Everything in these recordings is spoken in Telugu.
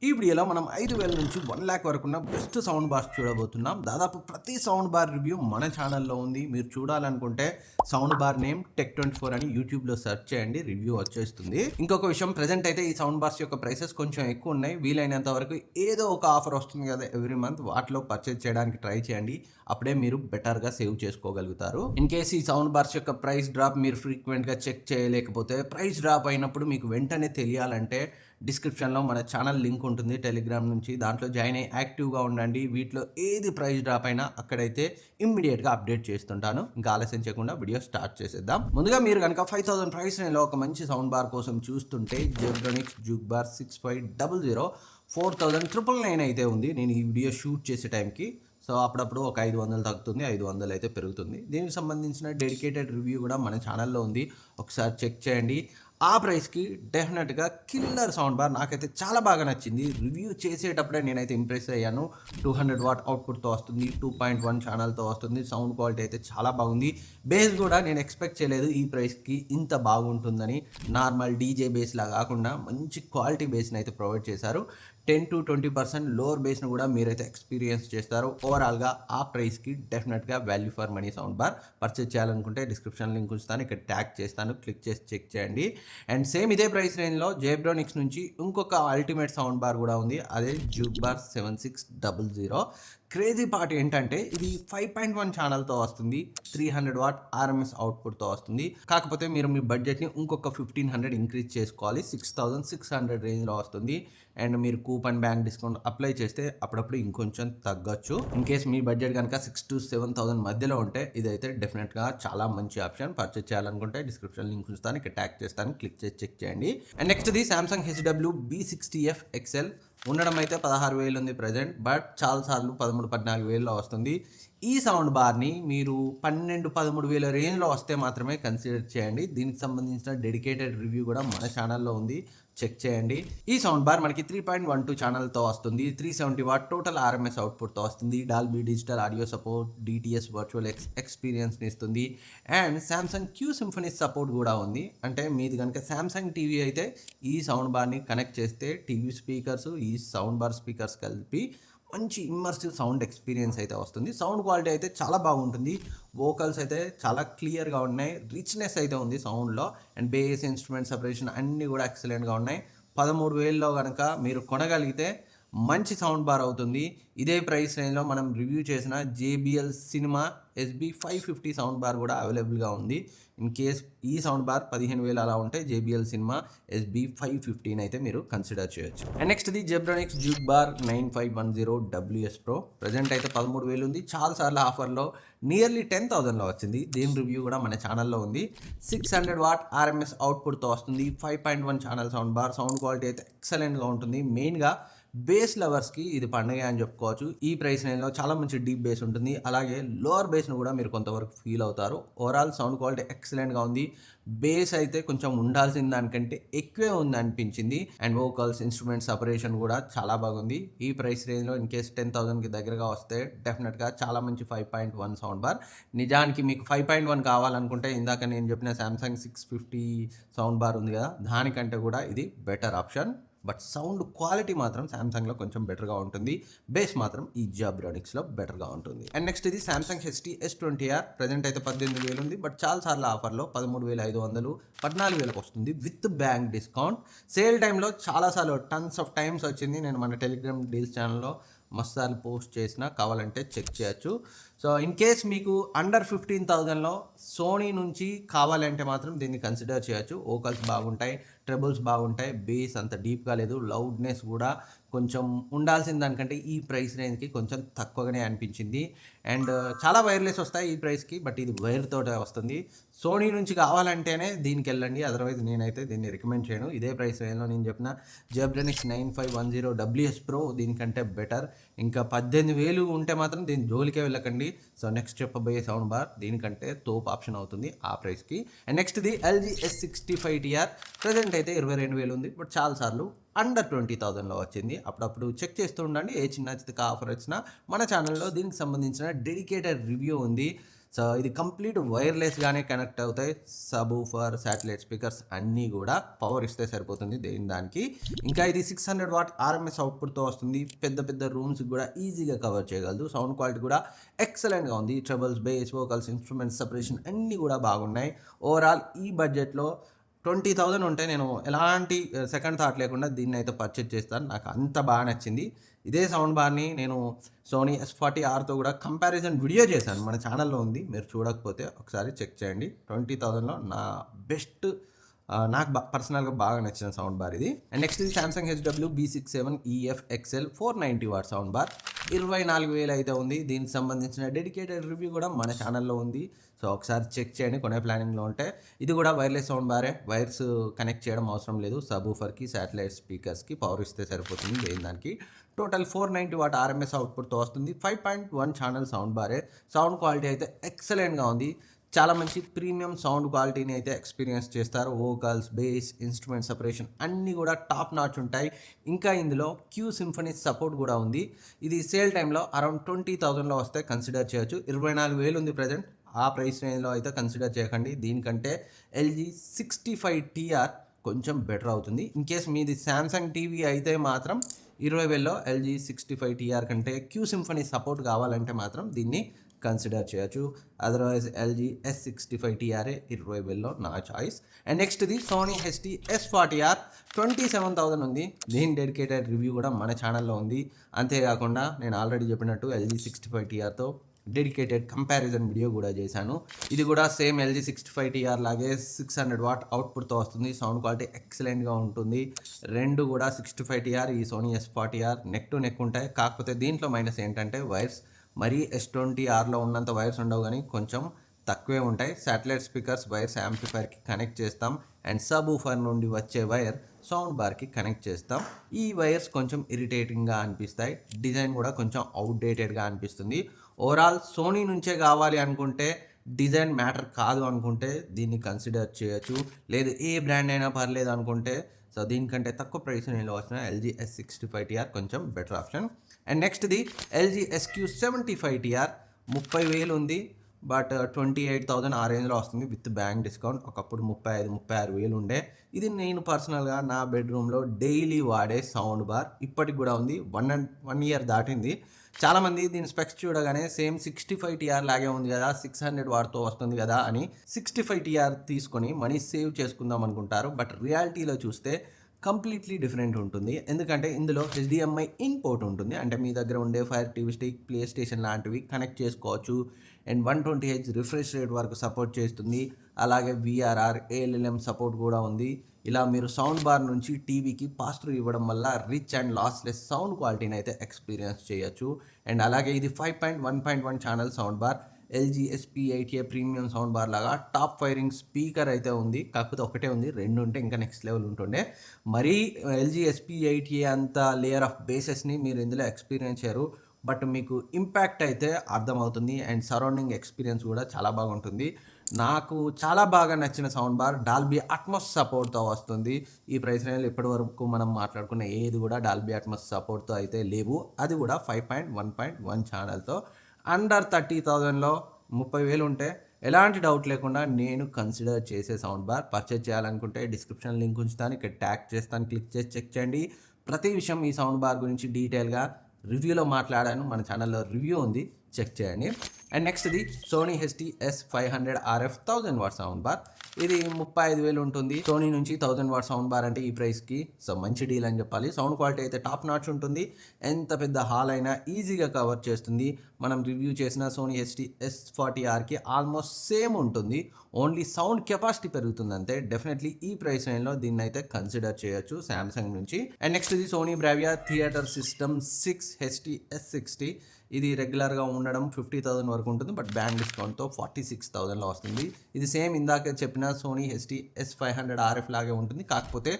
ఈ వీడియోలో మనం 5,000 నుంచి 1,00,000 వరకున్న బెస్ట్ సౌండ్ బార్స్ చూడబోతున్నాం. దాదాపు ప్రతి సౌండ్ బార్ రివ్యూ మన ఛానల్లో ఉంది. మీరు చూడాలనుకుంటే సౌండ్ బార్ నేమ్ Tech24 అని యూట్యూబ్లో సెర్చ్ చేయండి, రివ్యూ వచ్చేస్తుంది. ఇంకొక విషయం, ప్రెజెంట్ అయితే ఈ సౌండ్ బార్స్ యొక్క ప్రైసెస్ కొంచెం ఎక్కువ ఉన్నాయి. వీలైనంత వరకు ఏదో ఒక ఆఫర్ వస్తుంది కదా ఎవ్రీ మంత్, వాటిలో పర్చేజ్ చేయడానికి ట్రై చేయండి. అప్పుడే మీరు బెటర్గా సేవ్ చేసుకోగలుగుతారు. ఇన్ కేస్ ఈ సౌండ్ బార్స్ యొక్క ప్రైస్ డ్రాప్ మీరు ఫ్రీక్వెంట్గా చెక్ చేయలేకపోతే, ప్రైస్ డ్రాప్ అయినప్పుడు మీకు వెంటనే తెలియాలంటే డిస్క్రిప్షన్లో మన ఛానల్ లింక్ ఉంటుంది టెలిగ్రామ్ నుంచి, దాంట్లో జాయిన్ అయ్యి యాక్టివ్గా ఉండండి. వీటిలో ఏది ప్రైస్ డ్రాప్ అయినా అక్కడైతే ఇమ్మీడియట్గా అప్డేట్ చేస్తుంటాను. ఇంకా ఆలస్యం చేయకుండా వీడియో స్టార్ట్ చేసేద్దాం. ముందుగా మీరు కనుక 5,000 ప్రైస్ రేంజ్లో ఒక మంచి సౌండ్ బార్ కోసం చూస్తుంటే జెబ్రానిక్స్ జూక్ బార్ 6500 4,999 అయితే ఉంది. నేను ఈ వీడియో షూట్ చేసే టైంకి, సో అప్పుడప్పుడు ఒక 500 తగ్గుతుంది, 500 అయితే పెరుగుతుంది. దీనికి సంబంధించిన డెడికేటెడ్ రివ్యూ కూడా మన ఛానల్లో ఉంది, ఒకసారి చెక్ చేయండి. ఆ ప్రైస్కి డెఫినెట్గా కిల్లర్ సౌండ్ బార్, నాకైతే చాలా బాగా నచ్చింది. రివ్యూ చేసేటప్పుడే నేనైతే ఇంప్రెస్ అయ్యాను. 200 వాట్ అవుట్పుట్తో వస్తుంది, 2.1 ఛానల్తో వస్తుంది. సౌండ్ క్వాలిటీ అయితే చాలా బాగుంది. బేస్ కూడా నేను ఎక్స్పెక్ట్ చేయలేదు ఈ ప్రైస్కి ఇంత బాగుంటుందని. నార్మల్ డీజే బేస్లా కాకుండా మంచి క్వాలిటీ బేస్ని అయితే ప్రొవైడ్ చేశారు. 10 to 20% లోవర్ బేస్ను కూడా మీరైతే ఎక్స్పీరియన్స్ చేస్తారు. ఓవరాల్గా ఆ ప్రైస్కి డెఫినెట్గా value for money sound bar. Purchase చేయాలనుకుంటే డిస్క్రిప్షన్ లింక్ ఉంచుతాను, ఇక్కడ ట్యాగ్ చేస్తాను, క్లిక్ చేసి చెక్ చేయండి. అండ్ సేమ్ ఇదే ప్రైస్ రేంజ్లో జెబ్రానిక్స్ నుంచి ఇంకొక అల్టిమేట్ సౌండ్ బార్ కూడా ఉంది, అదే జూక్ బార్ 7600. క్రేజీ పార్ట్ ఏంటంటే ఇది 5.1 ఛానల్తో వస్తుంది, 300 వాట్ ఆర్ఎంఎస్ అవుట్పుట్తో వస్తుంది. కాకపోతే మీరు మీ బడ్జెట్ని ఇంకొక 1,500 ఇంక్రీజ్ చేసుకోవాలి, 6,600 రేంజ్లో వస్తుంది. అండ్ మీరు కూపన్ బ్యాంక్ డిస్కౌంట్ అప్లై చేస్తే అప్పుడప్పుడు ఇంకొంచెం తగ్గొచ్చు. ఇన్ కేస్ మీ బడ్జెట్ కనుక 6,000 to 7,000 మధ్యలో ఉంటే ఇదైతే డెఫినెట్గా చాలా మంచి ఆప్షన్. పర్చేజ్ చేయాలనుకుంటే డిస్క్రిప్షన్ లింక్ ఉంచుతాను, ఇక్కడ ట్యాగ్ చేస్తాను, క్లిక్ చేసి చెక్ చేయండి. And next the Samsung HW B60F XL. ఉండడం అయితే 16,000 ఉంది ప్రజెంట్, బట్ చాలాసార్లు 13,000-14,000లో వస్తుంది. ఈ సౌండ్ బార్ని మీరు 12,000-13,000 రేంజ్లో వస్తే మాత్రమే కన్సిడర్ చేయండి. దీనికి సంబంధించిన డెడికేటెడ్ రివ్యూ కూడా మన ఛానల్లో ఉంది, చెక్ చేయండి. ఈ సౌండ్ బార్ మనకి 3.12 ఛానల్తో వస్తుంది, 370 వాట్ టోటల్ ఆర్ఎంఎస్ అవుట్పుట్తో వస్తుంది. Dolby digital audio support, DTS virtual ఎక్స్పీరియన్స్ని ఇస్తుంది. And Samsung Q symphony support కూడా ఉంది. అంటే మీది కనుక సామ్సంగ్ టీవీ అయితే ఈ సౌండ్ బార్ని కనెక్ట్ చేస్తే టీవీ స్పీకర్స్, ఈ సౌండ్ బార్ స్పీకర్స్ కలిపి మంచి ఇమ్మర్సివ్ సౌండ్ ఎక్స్పీరియన్స్ అయితే వస్తుంది. సౌండ్ క్వాలిటీ అయితే చాలా బాగుంటుంది. వోకల్స్ అయితే చాలా క్లియర్గా ఉన్నాయి, రిచ్నెస్ అయితే ఉంది సౌండ్లో. అండ్ బేస్, ఇన్స్ట్రుమెంట్ సెపరేషన్ అన్నీ కూడా ఎక్సలెంట్గా ఉన్నాయి. 13,000లో కనుక మీరు కొనగలిగితే మంచి సౌండ్ బార్ అవుతుంది. ఇదే ప్రైస్ రేంజ్లో మనం రివ్యూ చేసిన JBL cinema SB550 sound bar కూడా అవైలబుల్గా ఉంది. ఇన్ కేస్ ఈ సౌండ్ బార్ 15,000 అలా ఉంటే JBL సినిమా SB550 అయితే మీరు కన్సిడర్ చేయొచ్చు. And next the Zebronics juke bar 9510 WS Pro. Present అయితే 13,000 ఉంది, చాలాసార్లు ఆఫర్లో నియర్లీ 10,000లో వచ్చింది. దీని రివ్యూ కూడా మన ఛానల్లో ఉంది. 600 వాట్ ఆర్ఎంఎస్ అవుట్పుట్తో వస్తుంది, 5.1 channel sound bar. Sound quality అయితే ఎక్సలెంట్గా ఉంటుంది. మెయిన్గా బేస్ లవర్స్కి ఇది పండుగ అని చెప్పుకోవచ్చు. ఈ ప్రైస్ రేంజ్లో చాలా మంచి డీప్ బేస్ ఉంటుంది, అలాగే లోవర్ బేస్ను కూడా మీరు కొంతవరకు ఫీల్ అవుతారు. ఓవరాల్ సౌండ్ క్వాలిటీ ఎక్సలెంట్గా ఉంది. బేస్ అయితే కొంచెం ఉండాల్సిన దానికంటే ఎక్కువే ఉంది అనిపించింది. అండ్ వోకల్స్, ఇన్స్ట్రుమెంట్ సపరేషన్ కూడా చాలా బాగుంది. ఈ ప్రైస్ రేంజ్లో ఇన్ కేస్ 10,000కి దగ్గరగా వస్తే డెఫినెట్గా చాలా మంచి 5.1 సౌండ్ బార్. నిజానికి మీకు 5.1 కావాలనుకుంటే ఇందాక నేను చెప్పిన Samsung 650 సౌండ్ బార్ ఉంది కదా, దానికంటే కూడా ఇది better option. But sound quality మాత్రం సామ్సంగ్లో కొంచెం బెటర్గా ఉంటుంది. బేస్ మాత్రం ఈ జెబ్రానిక్స్లో బెటర్గా ఉంటుంది. అండ్ నెక్స్ట్ ఇది Samsung HT S20R. ప్రజెంట్ అయితే 18,000 ఉంది, బట్ చాలాసార్లు ఆఫర్లో 13,500, 14,000కి వస్తుంది విత్ బ్యాంక్ డిస్కౌంట్. సేల్ టైంలో చాలాసార్లు టన్స్ ఆఫ్ టైమ్స్ వచ్చింది. నేను మన టెలిగ్రామ్ డీల్స్ ఛానల్లో మస్తాలు పోస్ట్ చేసిన, కావాలంటే చెక్ చేయొచ్చు. సో ఇన్ కేస్ మీకు అండర్ 15,000లో సోనీ నుంచి కావాలంటే మాత్రం దీన్ని కన్సిడర్ చేయొచ్చు. వోకల్స్ బాగుంటాయి, ట్రెబుల్స్ బాగుంటాయి, బేస్ అంత డీప్గా లేదు, లౌడ్నెస్ కూడా కొంచెం ఉండాల్సిన దానికంటే ఈ ప్రైస్ రేంజ్కి కొంచెం తక్కువగానే అనిపించింది. అండ్ చాలా వైర్లెస్ వస్తాయి ఈ ప్రైస్కి, బట్ ఇది వైర్ తోటే వస్తుంది. సోనీ నుంచి కావాలంటేనే దీనికి వెళ్ళండి, అదర్వైజ్ నేనైతే దీన్ని రికమెండ్ చేయను. ఇదే ప్రైస్ రేంజ్లో నేను చెప్పిన జెబ్రానిక్స్ 9510 WS Pro దీనికంటే బెటర్. ఇంకా 18,000 ఉంటే మాత్రం దీని జోలికే వెళ్ళకండి. సో నెక్స్ట్ చెప్పబోయే సౌండ్ బార్ దీనికంటే తోపు ఆప్షన్ అవుతుంది ఆ ప్రైస్కి. And next the LG S65TR. Present అయితే 22,000 ఉంది, బట్ చాలాసార్లు అండర్ 20,000లో వచ్చింది. అప్పుడప్పుడు చెక్ చేస్తూ ఉండండి, ఏ చిన్న చిన్న ఆఫర్ వచ్చినా మన ఛానల్లో దీనికి సంబంధించిన డెడికేటెడ్ రివ్యూ ఉంది. సో ఇది కంప్లీట్ వైర్లెస్గానే కనెక్ట్ అవుతాయి. సబ్ ఊఫర్, శాటిలైట్ స్పీకర్స్ అన్నీ కూడా పవర్ ఇస్తే సరిపోతుంది దానికి. ఇంకా ఇది 600 వాట్ ఆర్ఎంఎస్ అవుట్పుట్తో వస్తుంది. పెద్ద పెద్ద రూమ్స్కి కూడా ఈజీగా కవర్ చేయగలదు. సౌండ్ క్వాలిటీ కూడా ఎక్సలెంట్గా ఉంది. Troubles, base, vocals, instruments separation అన్నీ కూడా బాగున్నాయి. ఓవరాల్ ఈ బడ్జెట్లో 20,000 ఉంటే నేను ఎలాంటి సెకండ్ థాట్ లేకుండా దీన్ని అయితే పర్చేజ్ చేస్తాను. నాకు అంత బాగా నచ్చింది. ఇదే సౌండ్ బార్ని నేను సోనీ S40Rతో కూడా కంపారిజన్ వీడియో చేశాను, మన ఛానల్లో ఉంది. మీరు చూడకపోతే ఒకసారి చెక్ చేయండి. 20,000లో నా బెస్ట్, నాకు పర్సనల్గా బాగా నచ్చిన సౌండ్ బార్ ఇది. అండ్ నెక్స్ట్ ఇది Samsung HW B67EF XL 490 what sound bar. 24,000 అయితే ఉంది. దీనికి సంబంధించిన డెడికేటెడ్ రివ్యూ కూడా మన ఛానల్లో ఉంది. సో ఒకసారి చెక్ చేయండి కొనే ప్లానింగ్లో ఉంటే. ఇది కూడా వైర్లెస్ సౌండ్ బారే, వైర్స్ కనెక్ట్ చేయడం అవసరం లేదు. సబ్ ఊఫర్కి, శాటిలైట్ స్పీకర్స్కి పవర్ ఇస్తే సరిపోతుంది దానికి. టోటల్ 490 వాట్ ఆర్ఎంఎస్ అవుట్పుట్తో వస్తుంది. 5.1 ఛానల్ సౌండ్ బారే. సౌండ్ క్వాలిటీ అయితే ఎక్సలెంట్గా ఉంది. చాలా మంచి ప్రీమియం సౌండ్ క్వాలిటీని అయితే ఎక్స్పీరియన్స్ చేస్తారు. వోకల్స్, బేస్, ఇన్స్ట్రుమెంట్ సపరేషన్ అన్నీ కూడా టాప్ నాచ్ ఉంటాయి. ఇంకా ఇందులో క్యూ సింఫనీ సపోర్ట్ కూడా ఉంది. ఇది సేల్ టైంలో అరౌండ్ 20,000లో వస్తే కన్సిడర్ చేయొచ్చు. 24,000 ఉంది ప్రజెంట్. ఆ ప్రైస్ రేంజ్లో అయితే కన్సిడర్ చేయకండి. దీనికంటే LG 65TR కొంచెం బెటర్ అవుతుంది. ఇన్ కేస్ మీది శాంసంగ్ టీవీ అయితే మాత్రం 20,000లో LG 65TR కంటే క్యూ సింఫనీ సపోర్ట్ కావాలంటే మాత్రం దీన్ని కన్సిడర్ చేయొచ్చు. అదర్వైజ్ LG S65TR 20,000లో నా చాయిస్. అండ్ నెక్స్ట్ ఇది సోనీ HT-S40R 27,000 ఉంది. దీని డెడికేటెడ్ రివ్యూ కూడా మన ఛానల్లో ఉంది. అంతేకాకుండా నేను ఆల్రెడీ చెప్పినట్టు LG 65TRతో డెడికేటెడ్ కంపారిజన్ వీడియో కూడా చేశాను. ఇది కూడా సేమ్ LG 65TR లాగే 600 వాట్ అవుట్పుట్తో వస్తుంది. సౌండ్ క్వాలిటీ ఎక్సలెంట్గా ఉంటుంది. రెండు కూడా 65TR, ఈ Sony S40R neck to neck ఉంటాయి. కాకపోతే దీంట్లో మైనస్ ఏంటంటే వైర్స్ మరీ S20Rలో ఉన్నంత వైర్స్ ఉండవు, కానీ కొంచెం తక్కువే ఉంటాయి. శాటిలైట్ స్పీకర్స్ వైర్స్ యాంప్లిఫైర్కి కనెక్ట్ చేస్తాం. అండ్ సబ్ ఊఫర్ నుండి వచ్చే వైర్ సౌండ్ బార్కి కనెక్ట్ చేస్తాం. ఈ వైర్స్ కొంచెం ఇరిటేటింగ్గా అనిపిస్తాయి. డిజైన్ కూడా కొంచెం అవుట్డేటెడ్గా అనిపిస్తుంది. ఓవరాల్ సోనీ నుంచే కావాలి అనుకుంటే, డిజైన్ మ్యాటర్ కాదు అనుకుంటే దీన్ని కన్సిడర్ చేయొచ్చు. లేదు ఏ బ్రాండ్ అయినా పర్లేదు అనుకుంటే, సో దీనికంటే తక్కువ ప్రైస్ నేను వచ్చిన LG S65TR కొంచెం బెటర్ ఆప్షన్. అండ్ నెక్స్ట్ది LG SQ75TR 30,000 ఉంది. బట్ 28,000 ఆ రేంజ్లో వస్తుంది విత్ బ్యాంక్ డిస్కౌంట్. ఒకప్పుడు 35,000-36,000 ఉండే. ఇది నేను పర్సనల్గా నా బెడ్రూమ్లో డైలీ వాడే సౌండ్ బార్. ఇప్పటికి కూడా ఉంది. 1 ఇయర్ దాటింది. చాలామంది దీని స్పెక్స్ చూడగానే సేమ్ 65TR లాగే ఉంది కదా, 600 వాట్తో వస్తుంది కదా అని 65TR తీసుకొని మనీ సేవ్ చేసుకుందాం అనుకుంటారు. బట్ రియాలిటీలో చూస్తే కంప్లీట్లీ డిఫరెంట్ ఉంటుంది. ఎందుకంటే ఇందులో HDMI ఇన్పోర్ట్ ఉంటుంది. అంటే మీ దగ్గర ఉండే fire TV stick, play station లాంటివి కనెక్ట్ చేసుకోవచ్చు. అండ్ 120Hz రిఫ్రెష్ రేట్ వరకు సపోర్ట్ చేస్తుంది. అలాగే VRR, ALLM సపోర్ట్ కూడా ఉంది. ఇలా మీరు సౌండ్ బార్ నుంచి టీవీకి పాస్ త్రూ ఇవ్వడం వల్ల రిచ్ అండ్ లాస్లెస్ సౌండ్ క్వాలిటీని అయితే ఎక్స్పీరియన్స్ చేయొచ్చు. అండ్ అలాగే ఇది 5.1 channel sound bar. LG SP8A premium sound bar లాగా టాప్ ఫైరింగ్ స్పీకర్ అయితే ఉంది. కాకపోతే ఒకటే ఉంది, 2 ఉంటే ఇంకా నెక్స్ట్ లెవెల్ ఉంటుండే. మరీ LG SP8A అంత లేయర్ ఆఫ్ బేసెస్ని మీరు ఇందులో ఎక్స్పీరియన్స్ చేయరు. బట్ మీకు ఇంపాక్ట్ అయితే అర్థమవుతుంది. అండ్ సరౌండింగ్ ఎక్స్పీరియన్స్ కూడా చాలా బాగుంటుంది. నాకు చాలా బాగా నచ్చిన సౌండ్ బార్ డాల్బీ అట్మాస్ సపోర్ట్తో వస్తుంది. ఈ ప్రైస్ రేంజ్లో ఇప్పటి వరకు మనం మాట్లాడుకున్న ఏది కూడా డాల్బీ అట్మాస్ సపోర్ట్తో అయితే లేవు. అది కూడా 5.1 ఛానల్తో. అండర్ 30,000లో 30,000 ఉంటే ఎలాంటి డౌట్ లేకుండా నేను కన్సిడర్ చేసే సౌండ్ బార్. పర్చేజ్ చేయాలనుకుంటే డిస్క్రిప్షన్ లింక్ ఉంచుతాను, ఇక్కడ ట్యాగ్ చేస్తాను, క్లిక్ చేసి చెక్ చేయండి. ప్రతి విషయం ఈ సౌండ్ బార్ గురించి డీటెయిల్గా రివ్యూలో మాట్లాడాను, మన ఛానల్లో రివ్యూ ఉంది, చెక్ చేయండి. అండ్ నెక్స్ట్ది Sony HT-S500 RF 1000 watt sound bar. ఇది 35,000 ఉంటుంది. సోనీ నుంచి 1000 వాట్ సౌండ్ బార్ అంటే ఈ ప్రైస్కి సో మంచి డీల్ అని చెప్పాలి. సౌండ్ క్వాలిటీ అయితే టాప్ నాచ్ ఉంటుంది. ఎంత పెద్ద హాల్ అయినా ఈజీగా కవర్ చేస్తుంది. మనం రివ్యూ చేసిన సోనీ HT-S40Rకి ఆల్మోస్ట్ సేమ్ ఉంటుంది. ఓన్లీ సౌండ్ కెపాసిటీ పెరుగుతుంది అంతే. డెఫినెట్లీ ఈ ప్రైస్ రేంజ్లో దీన్ని అయితే కన్సిడర్ చేయొచ్చు శాంసంగ్ నుంచి. అండ్ నెక్స్ట్ ఇది Sony Bravia theatre system 6 HT-S60. ఇది రెగ్యులర్గా ఉండడం 50,000 వరకు ఉంటుంది. బట్ బ్యాంక్ డిస్కౌంట్తో 46,000లో వస్తుంది. ఇది సేమ్ ఇందాక చెప్పిన సోనీ HT-S500 RF లాగే ఉంటుంది. కాకపోతే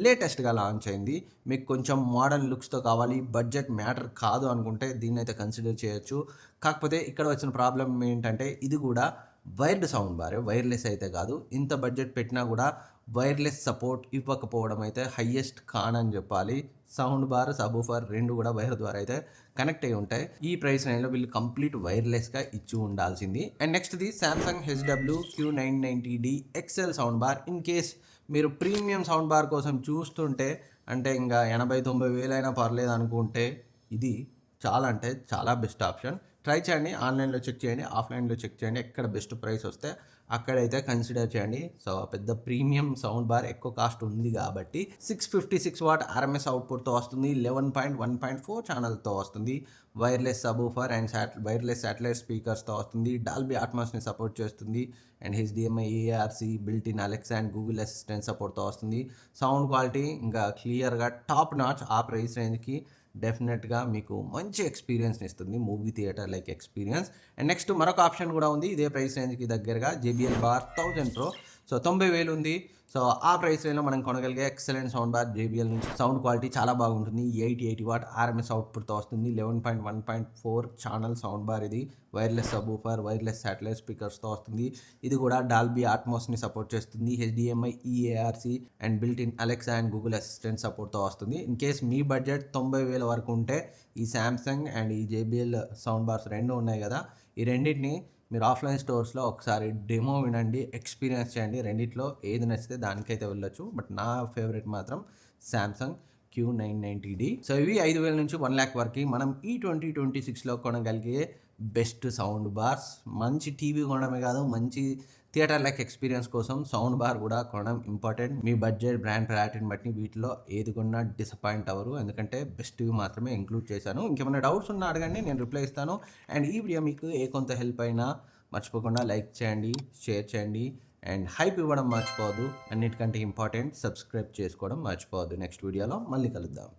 లేటెస్ట్గా లాంచ్ అయింది. మీకు కొంచెం మోడర్న్ లుక్స్తో కావాలి, బడ్జెట్ మ్యాటర్ కాదు అనుకుంటే దీన్ని అయితే కన్సిడర్ చేయొచ్చు. కాకపోతే ఇక్కడ వచ్చిన ప్రాబ్లం ఏంటంటే ఇది కూడా వైర్డ్ సౌండ్ బారే, వైర్లెస్ అయితే కాదు. ఇంత బడ్జెట్ పెట్టినా కూడా వైర్లెస్ సపోర్ట్ ఇవ్వకపోవడం అయితే హైయెస్ట్ కాన్ అని చెప్పాలి. సౌండ్ బార్, సబూఫర్ రెండు కూడా వైర్ ద్వారా అయితే కనెక్ట్ అయి ఉంటాయి. ఈ ప్రైస్ రేంజ్లో వీళ్ళు కంప్లీట్ వైర్లెస్గా ఇచ్చి ఉండాల్సింది. అండ్ నెక్స్ట్ది Samsung HW-Q990D XL sound bar. In case మీరు ప్రీమియం సౌండ్ బార్ కోసం చూస్తుంటే, అంటే ఇంకా 80-90 వేలైనా పర్లేదు అనుకుంటే, ఇది చాలా అంటే చాలా బెస్ట్ ఆప్షన్. ట్రై చేయండి, ఆన్లైన్లో చెక్ చేయండి, ఆఫ్లైన్లో చెక్ చేయండి, ఎక్కడ బెస్ట్ ప్రైస్ వస్తే అక్కడైతే కన్సిడర్ చేయండి. సో పెద్ద ప్రీమియం సౌండ్ బార్ ఎక్కువ కాస్ట్ ఉంది కాబట్టి 656 వాట్ RMS అవుట్పుట్తో వస్తుంది, 11.1.4 ఛానల్తో వస్తుంది, wireless subwoofer and wireless satellite స్పీకర్స్తో వస్తుంది, డాల్బీ అట్మాస్ని సపోర్ట్ చేస్తుంది, and HDMI, ARC, built in Alexa and Google assistant సపోర్ట్తో వస్తుంది. సౌండ్ క్వాలిటీ ఇంకా క్లియర్గా టాప్ నాచ్. ఆ ప్రైస్ రేంజ్కి డెఫినెట్గా మీకు మంచి ఎక్స్పీరియన్స్ని ఇస్తుంది, movie theatre like experience. And next మరొక ఆప్షన్ కూడా ఉంది ఇదే ప్రైస్ రేంజ్కి దగ్గరగా, JBL బార్ 1000 Pro. సో 90,000 ఉంది. సో ఆ ప్రైస్ రేంజ్లో మనం కొనగలిగే ఎక్సలెంట్ సౌండ్ బార్ JBL నుంచి. సౌండ్ క్వాలిటీ చాలా బాగుంటుంది, 80 వాట్ RMS అవుట్పుట్తో వస్తుంది, 11.1.4 ఛానల్ సౌండ్ బార్ ఇది. వైర్లెస్ సబూఫర్, వైర్లెస్ శాటిలైట్ స్పీకర్స్తో వస్తుంది. ఇది కూడా డాల్బీ అట్మాస్ని సపోర్ట్ చేస్తుంది, HDMI, ARC and built in Alexa and Google assistant సపోర్ట్తో వస్తుంది. ఇన్ కేస్ మీ బడ్జెట్ 90,000 వరకు ఉంటే ఈ సామ్సంగ్ అండ్ ఈ JBL సౌండ్ బార్స్ రెండు ఉన్నాయి కదా, ఈ రెండింటిని మీరు ఆఫ్లైన్ స్టోర్స్లో ఒకసారి డెమో వినండి, ఎక్స్పీరియన్స్ చేయండి. రెండిట్లో ఏది నచ్చితే దానికైతే వెళ్ళొచ్చు. బట్ నా ఫేవరెట్ మాత్రం సామ్సంగ్ Q990D. సో ఇవి 5,000 నుంచి 1,00,000 వరకు మనం ఈ 2026లో కొనగలిగే బెస్ట్ సౌండ్ బార్స్. మంచి టీవీ కొనడమే కాదు, మంచి థియేటర్ లైక్ ఎక్స్పీరియన్స్ కోసం సౌండ్ బార్ కూడా కొనడం ఇంపార్టెంట్. మీ బడ్జెట్, బ్రాండ్ ప్రయారిటీని బట్టి వీటిలో ఏది కొన్నా డిసప్పాయింట్ అవ్వరు, ఎందుకంటే బెస్ట్వి మాత్రమే ఇంక్లూడ్ చేశాను. ఇంకేమైనా డౌట్స్ ఉన్నా అడగండి, నేను రిప్లై ఇస్తాను. అండ్ ఈ వీడియో మీకు కొంత హెల్ప్ అయినా మర్చిపోకుండా లైక్ చేయండి, షేర్ చేయండి, అండ్ హైప్ ఇవ్వడం మర్చిపోవద్దు. అన్నిటికంటే ఇంపార్టెంట్ సబ్స్క్రైబ్ చేసుకోవడం మర్చిపోవద్దు. నెక్స్ట్ వీడియోలో మళ్ళీ కలుద్దాం.